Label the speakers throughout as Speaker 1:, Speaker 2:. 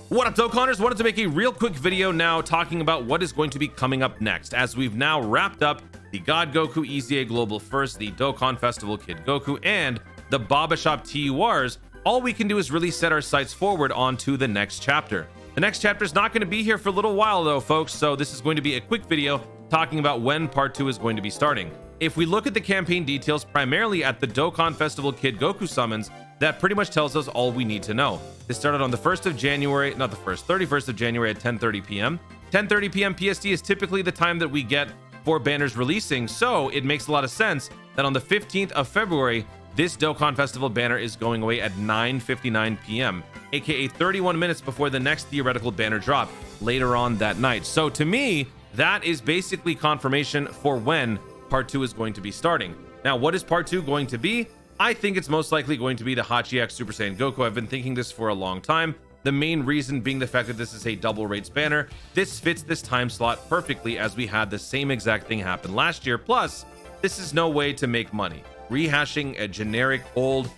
Speaker 1: What up, Dokkanners? Wanted to make a real quick video now talking about what is going to be coming up next, as we've now wrapped up the God Goku EZA Global First, the Dokkan Festival Kid Goku, and the Baba Shop TURs. All we can do is really set our sights forward onto the next chapter. The next chapter is not going to be here for a little while though, folks, so this is going to be a quick video talking about when part 2 is going to be starting. If we look at the campaign details, primarily at the Dokkan Festival Kid Goku summons, that pretty much tells us all we need to know. This started on the 1st of January, not the 1st, 31st of January at 10:30 p.m. 10:30 p.m. PST is typically the time that we get for banners releasing, so it makes a lot of sense that on the 15th of February, this Dokkan Festival banner is going away at 9:59 p.m., aka 31 minutes before the next theoretical banner drop later on that night. So to me, that is basically confirmation for when part 2 is going to be starting. Now, what is part 2 going to be? I think it's most likely going to be the Hachiyak Super Saiyan Goku. I've been thinking this for a long time. The main reason being the fact that this is a double rates banner. This fits this time slot perfectly, as we had the same exact thing happen last year. Plus, this is no way to make money. Rehashing a generic old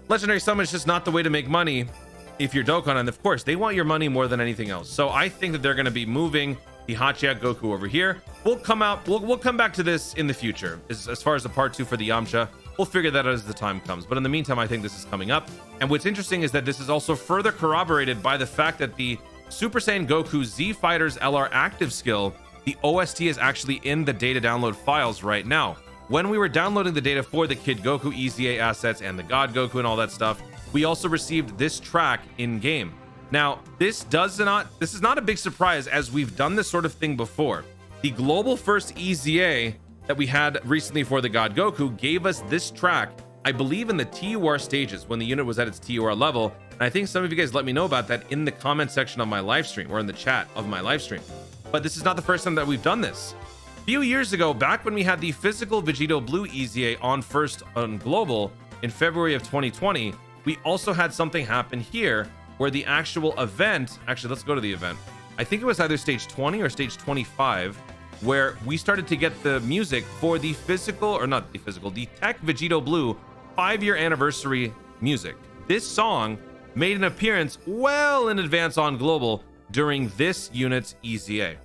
Speaker 1: legendary summon is just not the way to make money if you're Dokkan, and of course they want your money more than anything else. So I think that they're going to be moving the Hachiyak Goku over here. We'll come back to this in the future as far as the part 2 for the Yamcha. We'll figure that out as the time comes, but in the meantime, I think this is coming up. And what's interesting is that this is also further corroborated by the fact that the Super Saiyan Goku Z Fighters LR active skill, the OST is actually in the data download files right now. When we were downloading the data for the Kid Goku EZA assets and the God Goku and all that stuff, we also received this track in game. Now, this is not a big surprise, as we've done this sort of thing before. The Global First EZA that we had recently for the God Goku gave us this track, I believe in the TUR stages, when the unit was at its TUR level. And I think some of you guys let me know about that in the comment section of my live stream, or in the chat of my live stream. But this is not the first time that we've done this. A few years ago, back when we had the physical Vegito Blue EZA on first on Global in February of 2020, we also had something happen here where the actual event, actually, let's go to the event. I think it was either stage 20 or stage 25, where we started to get the music for the physical, or not the physical, the Tech Vegito Blue 5-year anniversary music. This song made an appearance well in advance on Global during this unit's EZA.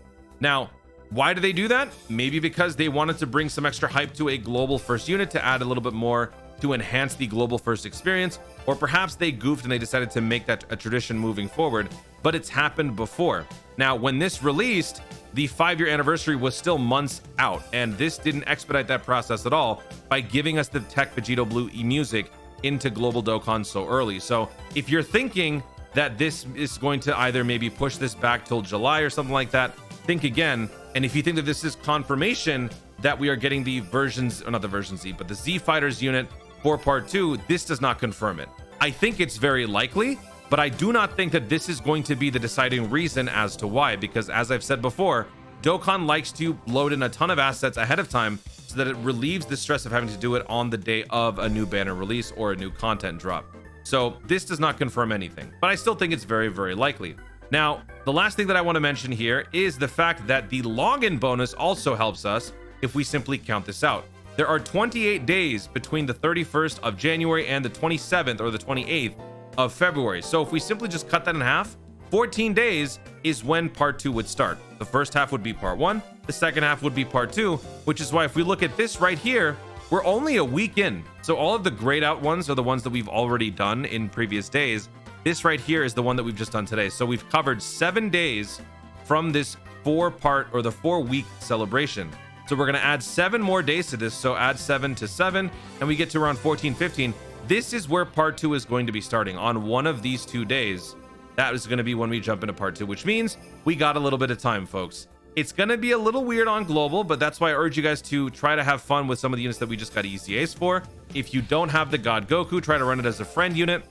Speaker 1: Now, why do they do that? Maybe because they wanted to bring some extra hype to a Global First unit to add a little bit more to enhance the Global First experience, or perhaps they goofed and they decided to make that a tradition moving forward, but it's happened before. Now, when this released, the 5-year anniversary was still months out, and this didn't expedite that process at all by giving us the Tech Vegito Blue music into Global Dokkan so early. So if you're thinking that this is going to either maybe push this back till July or something like that, think again. And if you think that this is confirmation that we are getting the versions, or not the version Z, but the Z Fighters unit for part 2, this does not confirm it. I think it's very likely, but I do not think that this is going to be the deciding reason as to why, because as I've said before, Dokkan likes to load in a ton of assets ahead of time so that it relieves the stress of having to do it on the day of a new banner release or a new content drop. So this does not confirm anything, but I still think it's very, very likely. Now, the last thing that I want to mention here is the fact that the login bonus also helps us if we simply count this out. There are 28 days between the 31st of January and the 27th or the 28th of February. So if we simply just cut that in half, 14 days is when part 2 would start. The first half would be part 1, the second half would be part 2, which is why if we look at this right here, we're only a week in. So all of the grayed out ones are the ones that we've already done in previous days. This right here is the one that we've just done today. So we've covered 7 days from this 4-part or the 4-week celebration. So we're going to add 7 more days to this. So add 7 to 7, and we get to around 14, 15. This is where part 2 is going to be starting, on one of these 2 days. That is going to be when we jump into part 2, which means we got a little bit of time, folks. It's going to be a little weird on Global, but that's why I urge you guys to try to have fun with some of the units that we just got EZAs for. If you don't have the God Goku, try to run it as a friend unit.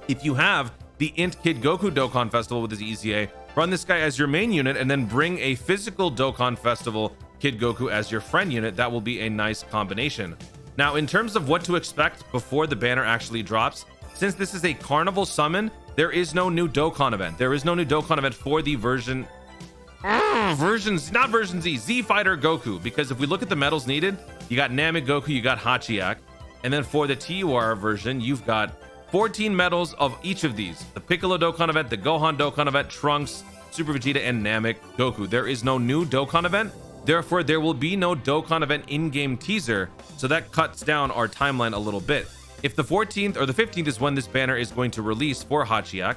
Speaker 1: If you have the Int Kid Goku Dokkan Festival with his EZA, run this guy as your main unit, and then bring a physical Dokkan Festival Kid Goku as your friend unit. That will be a nice combination. Now, in terms of what to expect before the banner actually drops, since this is a Carnival summon, there is no new Dokkan event. There is no new Dokkan event for the version Z Fighter Goku, because if we look at the medals needed, you got Namek Goku, you got Hachiyak, and then for the TUR version, you've got 14 medals of each of these: the Piccolo Dokkan event, the Gohan Dokkan event, Trunks, Super Vegeta, and Namek Goku. There is no new Dokkan event, therefore there will be no Dokkan event in-game teaser, so that cuts down our timeline a little bit. If the 14th or the 15th is when this banner is going to release for Hachiyak,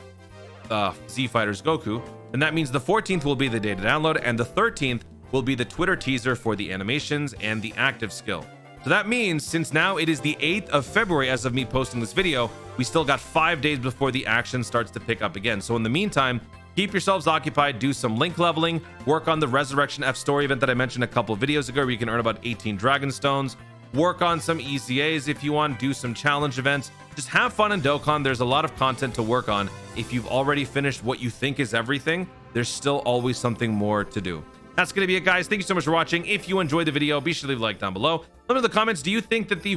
Speaker 1: Z Fighters Goku, then that means the 14th will be the day to download, and the 13th will be the Twitter teaser for the animations and the active skill. So that means, since now it is the 8th of February as of me posting this video, we still got 5 days before the action starts to pick up again. So in the meantime, keep yourselves occupied, do some link leveling, work on the Resurrection F story event that I mentioned a couple of videos ago where you can earn about 18 Dragon Stones, work on some EZAs if you want, do some challenge events. Just have fun in Dokkan. There's a lot of content to work on. If you've already finished what you think is everything, there's still always something more to do. That's going to be it, guys. Thank you so much for watching. If you enjoyed the video, be sure to leave a like down below. Let me know in the comments, do you think that the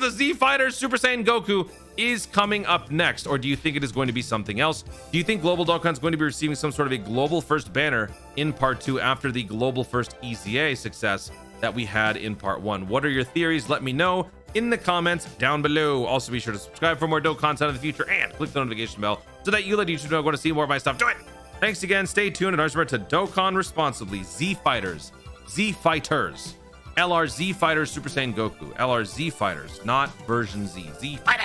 Speaker 1: Z Fighters Super Saiyan Goku is coming up next, or do you think it is going to be something else? Do you think Global Dokkan is going to be receiving some sort of a global first banner in part 2 after the global first EZA success that we had in part 1? What are your theories? Let me know in the comments down below. Also, be sure to subscribe for more Dokkan content in the future and click the notification bell so that you let YouTube know I'm going to see more of my stuff. Do it! Thanks again. Stay tuned, and remember to Dokkan responsibly. Z Fighters, LRZ Fighters Super Saiyan Goku, LRZ Fighters, not version Z. Z Fighters.